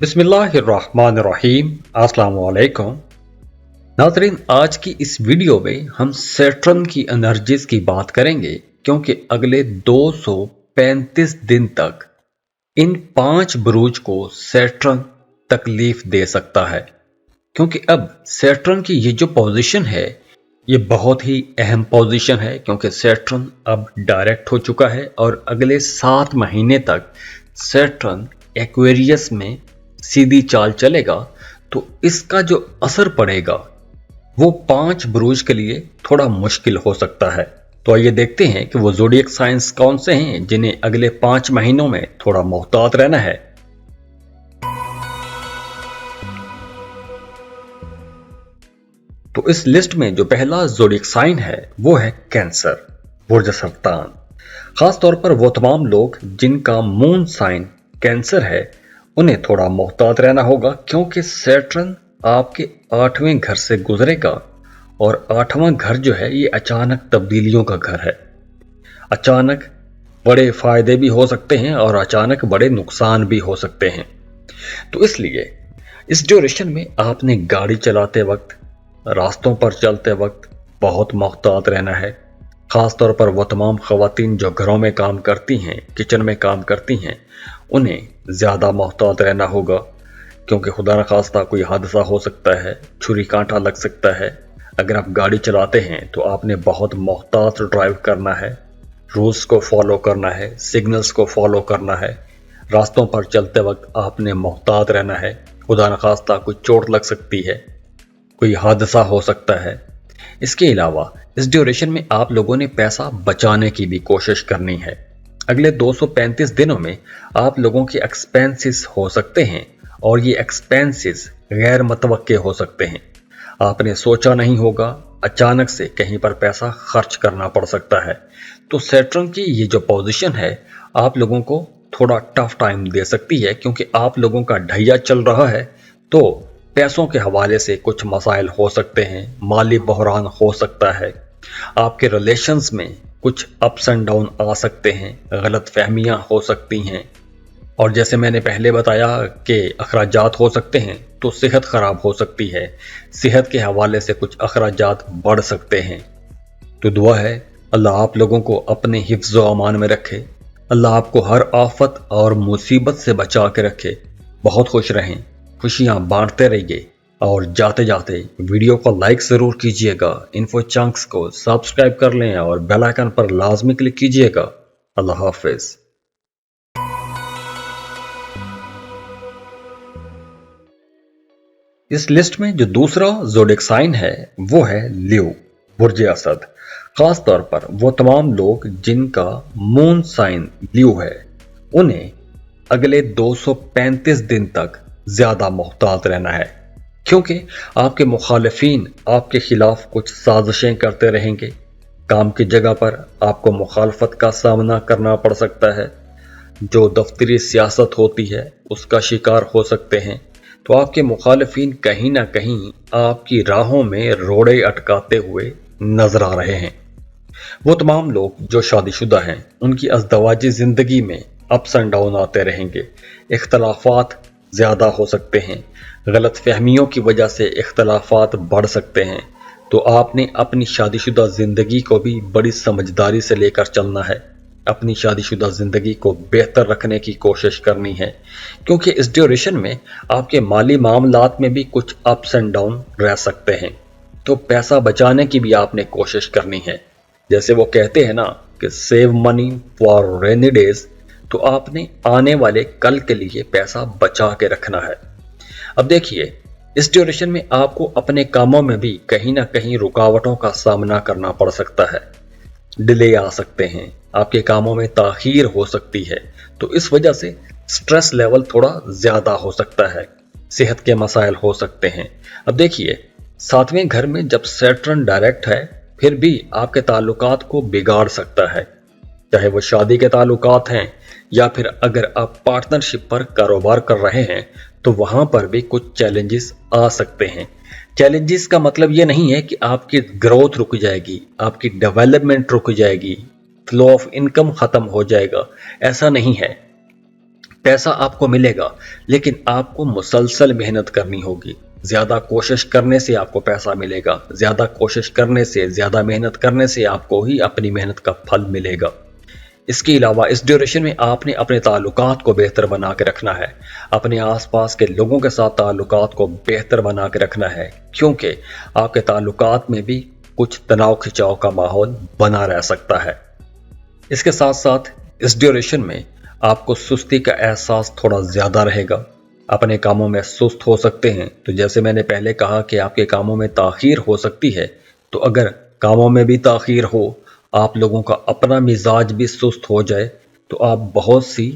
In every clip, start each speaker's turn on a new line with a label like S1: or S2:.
S1: बिस्मिल्लाहिर्रहमानिर्रहीम। अस्सलाम वालेकुम नाज़रीन, आज की इस वीडियो में हम सैटर्न की एनर्जीज की बात करेंगे क्योंकि अगले 235 दिन तक इन 5 बुरूज को सैटर्न तकलीफ दे सकता है। क्योंकि अब सैटर्न की ये जो पोजीशन है ये बहुत ही अहम पोजीशन है, क्योंकि सैटर्न अब डायरेक्ट हो चुका है और अगले 7 महीने तक सैटर्न एक्वेरियस में सीधी चाल चलेगा। तो इसका जो असर पड़ेगा वो 5 बुरूज के लिए थोड़ा मुश्किल हो सकता है। तो आइए देखते हैं कि वो ज़ोडिएक साइंस कौन से हैं जिन्हें अगले 5 महीनों में थोड़ा मोहतात रहना है। तो इस लिस्ट में जो पहला ज़ोडिएक साइन है वो है कैंसर, बुर्ज सरतान। खास तौर पर वो तमाम लोग जिनका मून साइन कैंसर है उन्हें थोड़ा मोहतात रहना होगा, क्योंकि सैटर्न आपके 8वें घर से गुजरेगा और 8वां घर जो है ये अचानक तब्दीलियों का घर है। अचानक बड़े फायदे भी हो सकते हैं और अचानक बड़े नुकसान भी हो सकते हैं। तो इसलिए इस ड्यूरेशन में आपने गाड़ी चलाते वक्त, रास्तों पर चलते वक्त बहुत मोहतात रहना है। खास तौर पर वो तमाम खवातीन जो घरों में काम करती हैं, किचन में काम करती हैं, उन्हें ज़्यादा मोहतात रहना होगा, क्योंकि खुदा न खास्ता कोई हादसा हो सकता है, छुरी कांटा लग सकता है। अगर आप गाड़ी चलाते हैं तो आपने बहुत मोहतात ड्राइव करना है, रूल्स को फॉलो करना है, सिग्नल्स को फॉलो करना है। रास्तों पर चलते वक्त आपने मोहतात रहना है, खुदा न खास्ता कोई चोट लग सकती है, कोई हादसा हो सकता है। इसके अलावा इस ड्यूरेशन में आप लोगों ने पैसा बचाने की भी कोशिश करनी है। अगले 235 दिनों में आप लोगों के एक्सपेंसेस हो सकते हैं और ये एक्सपेंसेस गैर मतवक्के हो सकते हैं। आपने सोचा नहीं होगा, अचानक से कहीं पर पैसा खर्च करना पड़ सकता है। तो सैटर्न की ये जो पोजीशन है आप लोगों को थोड़ा टफ टाइम दे सकती है, क्योंकि आप लोगों का ढैया चल रहा है। तो पैसों के हवाले से कुछ मसाइल हो सकते हैं, माली बहरान हो सकता है, आपके रिलेशंस में कुछ अप्स एंड डाउन आ सकते हैं, गलत फहमियाँ हो सकती हैं। और जैसे मैंने पहले बताया कि अखराजात हो सकते हैं, तो सेहत ख़राब हो सकती है, सेहत के हवाले से कुछ अखराजात बढ़ सकते हैं। तो दुआ है अल्लाह आप लोगों को अपने हिफ्ज़ व अमान में रखे, अल्लाह आपको हर आफत और मुसीबत से बचा के रखे। बहुत खुश रहें, खुशियाँ बांटते रहिए और जाते जाते वीडियो को लाइक ज़रूर कीजिएगा, इन्फो चंक्स को सब्सक्राइब कर लें और बेल आइकन पर लाजमी क्लिक कीजिएगा। अल्लाह हाफिज़। इस लिस्ट में जो दूसरा ज़ोडिएक साइन है वो है लियो, बुर्ज असद। खास तौर पर वो तमाम लोग जिनका मून साइन लियो है उन्हें अगले 235 दिन तक ज़्यादा मोहतात रहना है, क्योंकि आपके मुखालिफिन आपके खिलाफ कुछ साजिशें करते रहेंगे। काम की जगह पर आपको मुखालफत का सामना करना पड़ सकता है, जो दफ्तरी सियासत होती है उसका शिकार हो सकते हैं। तो आपके मुखालिफिन कहीं ना कहीं आपकी राहों में रोड़े अटकाते हुए नजर आ रहे हैं। वो तमाम लोग जो शादीशुदा हैं उनकी अज़दवाजी ज़िंदगी में अप्स एंड डाउन आते रहेंगे, इख्तलाफात ज़्यादा हो सकते हैं, गलत फहमियों की वजह से इख्तलाफात बढ़ सकते हैं। तो आपने अपनी शादीशुदा ज़िंदगी को भी बड़ी समझदारी से लेकर चलना है, अपनी शादीशुदा ज़िंदगी को बेहतर रखने की कोशिश करनी है, क्योंकि इस ड्यूरेशन में आपके माली मामलात में भी कुछ अप्स एंड डाउन रह सकते हैं। तो पैसा बचाने की भी आपने कोशिश करनी है। जैसे वो कहते हैं ना कि save money for rainy days, तो आपने आने वाले कल के लिए पैसा बचा के रखना है। अब देखिए, इस ड्यूरेशन में आपको अपने कामों में भी कहीं ना कहीं रुकावटों का सामना करना पड़ सकता है, डिले आ सकते हैं, आपके कामों में ताखीर हो सकती है। तो इस वजह से स्ट्रेस लेवल थोड़ा ज़्यादा हो सकता है, सेहत के मसाइल हो सकते हैं। अब देखिए, 7वें घर में जब सैटर्न डायरेक्ट है फिर भी आपके ताल्लुकात को बिगाड़ सकता है, चाहे वो शादी के ताल्लुकात हैं या फिर अगर आप पार्टनरशिप पर कारोबार कर रहे हैं तो वहां पर भी कुछ चैलेंजेस आ सकते हैं। चैलेंजेस का मतलब ये नहीं है कि आपकी ग्रोथ रुक जाएगी, आपकी डेवलपमेंट रुक जाएगी, फ्लो ऑफ इनकम खत्म हो जाएगा, ऐसा नहीं है। पैसा आपको मिलेगा, लेकिन आपको मुसलसल मेहनत करनी होगी। ज्यादा कोशिश करने से आपको पैसा मिलेगा, ज्यादा कोशिश करने से, ज्यादा मेहनत करने से आपको ही अपनी मेहनत का फल मिलेगा। इसके अलावा इस ड्यूरेशन में आपने अपने ताल्लुकात को बेहतर बना के रखना है, अपने आसपास के लोगों के साथ ताल्लुकात को बेहतर बना के रखना है, क्योंकि आपके ताल्लुकात में भी कुछ तनाव खिंचाव का माहौल बना रह सकता है। इसके साथ साथ इस ड्यूरेशन में आपको सुस्ती का एहसास थोड़ा ज्यादा रहेगा, अपने कामों में सुस्त हो सकते हैं। तो जैसे मैंने पहले कहा कि आपके कामों में ताखीर हो सकती है, तो अगर कामों में भी ताखीर हो, आप लोगों का अपना मिजाज भी सुस्त हो जाए, तो आप बहुत सी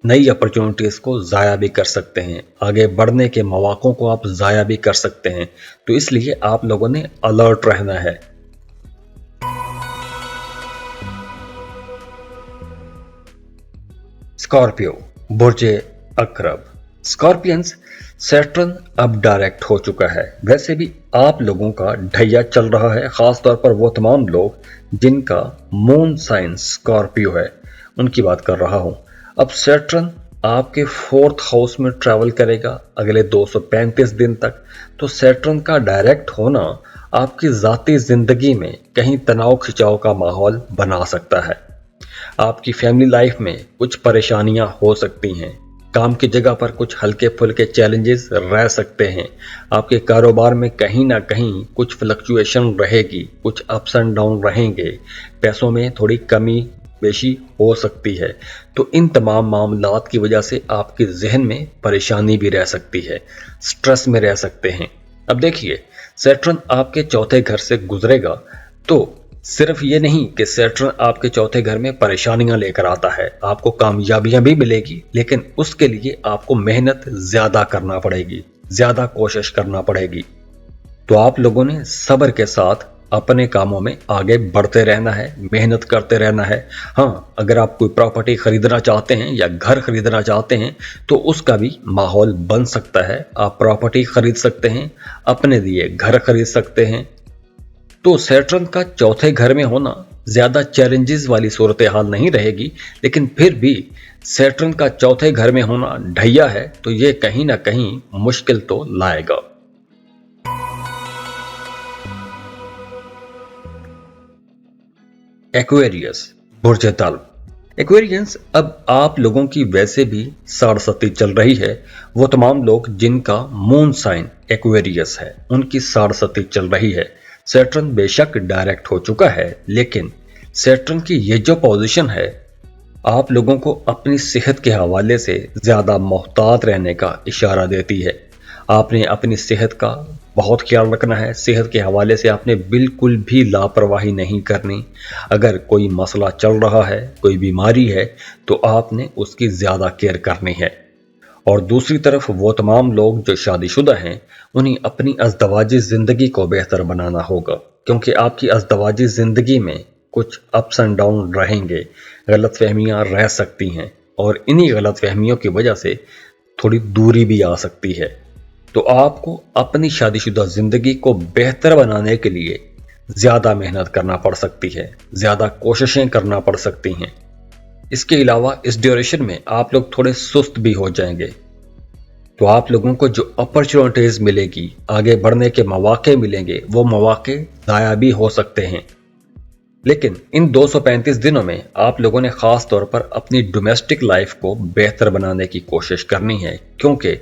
S1: नई अपॉर्चुनिटीज को ज़ाया भी कर सकते हैं, आगे बढ़ने के मौक़ों को आप ज़ाया भी कर सकते हैं। तो इसलिए आप लोगों ने अलर्ट रहना है। स्कॉर्पियो, बुर्ज अकरब। स्कॉर्पियंस, सैटर्न अब डायरेक्ट हो चुका है। वैसे भी आप लोगों का ढैया चल रहा है, खास तौर पर वो तमाम लोग जिनका मून साइन स्कॉर्पियो है, उनकी बात कर रहा हूं। अब सैटर्न आपके 4th हाउस में ट्रैवल करेगा अगले 235 दिन तक। तो सैटर्न का डायरेक्ट होना आपकी जाती जिंदगी में कहीं तनाव खिंचाव का माहौल बना सकता है। आपकी फैमिली लाइफ में कुछ परेशानियां हो सकती हैं, काम की जगह पर कुछ हल्के फुल्के चैलेंजेस रह सकते हैं, आपके कारोबार में कहीं ना कहीं कुछ फ्लक्चुएशन रहेगी, कुछ अप्स एंड डाउन रहेंगे, पैसों में थोड़ी कमी बेशी हो सकती है। तो इन तमाम मामलात की वजह से आपके जहन में परेशानी भी रह सकती है, स्ट्रेस में रह सकते हैं। अब देखिए, सैटर्न आपके चौथे घर से गुजरेगा, तो सिर्फ ये नहीं कि सैटर्न आपके चौथे घर में परेशानियां लेकर आता है, आपको कामयाबियां भी मिलेगी, लेकिन उसके लिए आपको मेहनत ज्यादा करना पड़ेगी, ज्यादा कोशिश करना पड़ेगी। तो आप लोगों ने सब्र के साथ अपने कामों में आगे बढ़ते रहना है, मेहनत करते रहना है। हाँ, अगर आप कोई प्रॉपर्टी खरीदना चाहते हैं या घर खरीदना चाहते हैं, तो उसका भी माहौल बन सकता है। आप प्रॉपर्टी खरीद सकते हैं, अपने लिए घर खरीद सकते हैं। तो सैटर्न का चौथे घर में होना ज्यादा चैलेंजेस वाली सूरत हाल नहीं रहेगी, लेकिन फिर भी सैटर्न का चौथे घर में होना ढैया है, तो ये कहीं ना कहीं मुश्किल तो लाएगा। एक्वेरियस, बुर्ज तल्ब। एक्वेरियंस, अब आप लोगों की वैसे भी साढ़सती चल रही है। वो तमाम लोग जिनका मून साइन एक्वेरियस है, उनकी साढ़सती चल रही है। सैटर्न बेशक डायरेक्ट हो चुका है, लेकिन सैटर्न की ये जो पोजीशन है, आप लोगों को अपनी सेहत के हवाले से ज्यादा मोहतात रहने का इशारा देती है। आपने अपनी सेहत का बहुत ख्याल रखना है, सेहत के हवाले से आपने बिल्कुल भी लापरवाही नहीं करनी। अगर कोई मसला चल रहा है, कोई बीमारी है, तो आपने उसकी ज्यादा केयर करनी है। और दूसरी तरफ वो तमाम लोग जो शादीशुदा हैं, उन्हें अपनी अज़दवाजी ज़िंदगी को बेहतर बनाना होगा, क्योंकि आपकी अज़दवाजी ज़िंदगी में कुछ अप्स एंड डाउन रहेंगे, गलत फहमियाँ रह सकती हैं, और इन्हीं गलत फहमियों की वजह से थोड़ी दूरी भी आ सकती है। तो आपको अपनी शादीशुदा ज़िंदगी को बेहतर बनाने के लिए ज़्यादा मेहनत करना पड़ सकती है, ज़्यादा कोशिशें करना पड़ सकती हैं। इसके अलावा इस ड्यूरेशन में आप लोग थोड़े सुस्त भी हो जाएंगे। तो आप लोगों को जो अपॉर्चुनिटीज मिलेगी, आगे बढ़ने के मौके मिलेंगे, वो मौके ज़ाया भी हो सकते हैं। लेकिन इन 235 दिनों में आप लोगों ने खास तौर पर अपनी डोमेस्टिक लाइफ को बेहतर बनाने की कोशिश करनी है, क्योंकि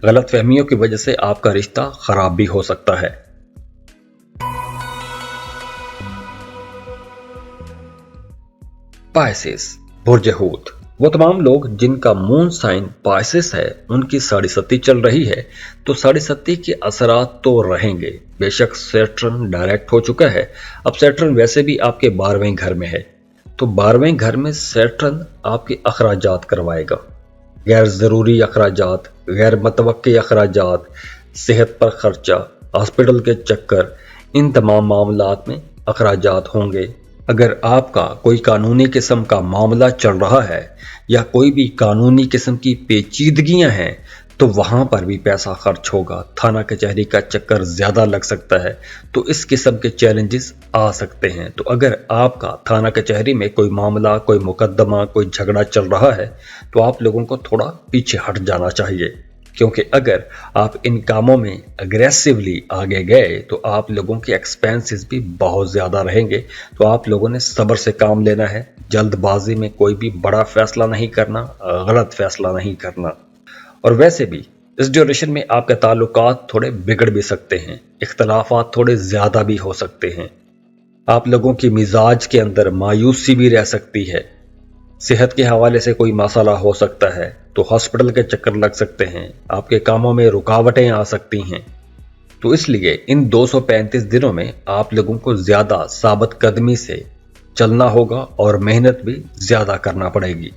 S1: गलत फहमियों की वजह से आपका रिश्ता खराब भी हो सकता है। पाइसेस, बुर्ज हूत। वो तमाम लोग जिनका मून साइन पाइसेस है, उनकी साढ़सती चल रही है। तो साढ़सती के असरात तो रहेंगे। बेशक सैटर्न डायरेक्ट हो चुका है, अब सैटर्न वैसे भी आपके 12वें घर में है। तो 12वें घर में सैटर्न आपके अखराजात करवाएगा, गैर ज़रूरी अखराजात, गैर मतवक्की अखराजात, सेहत पर खर्चा, हॉस्पिटल के चक्कर, इन तमाम मामलात में अखराजात होंगे। अगर आपका कोई कानूनी किस्म का मामला चल रहा है या कोई भी कानूनी किस्म की पेचीदगियां हैं, तो वहां पर भी पैसा खर्च होगा, थाना कचहरी का चक्कर ज्यादा लग सकता है, तो इस किस्म के चैलेंजेस आ सकते हैं। तो अगर आपका थाना कचहरी में कोई मामला, कोई मुकदमा, कोई झगड़ा चल रहा है, तो आप लोगों को थोड़ा पीछे हट जाना चाहिए, क्योंकि अगर आप इन कामों में अग्रेसिवली आगे गए तो आप लोगों के एक्सपेंसेस भी बहुत ज़्यादा रहेंगे। तो आप लोगों ने सब्र से काम लेना है, जल्दबाजी में कोई भी बड़ा फैसला नहीं करना, गलत फैसला नहीं करना। और वैसे भी इस ड्यूरेशन में आपके ताल्लुकात थोड़े बिगड़ भी सकते हैं, इख्तलाफात थोड़े ज़्यादा भी हो सकते हैं, आप लोगों की मिजाज के अंदर मायूसी भी रह सकती है, सेहत के हवाले से कोई मसला हो सकता है, तो हॉस्पिटल के चक्कर लग सकते हैं, आपके कामों में रुकावटें आ सकती हैं। तो इसलिए इन 235 दिनों में आप लोगों को ज़्यादा साबित कदमी से चलना होगा और मेहनत भी ज़्यादा करना पड़ेगी।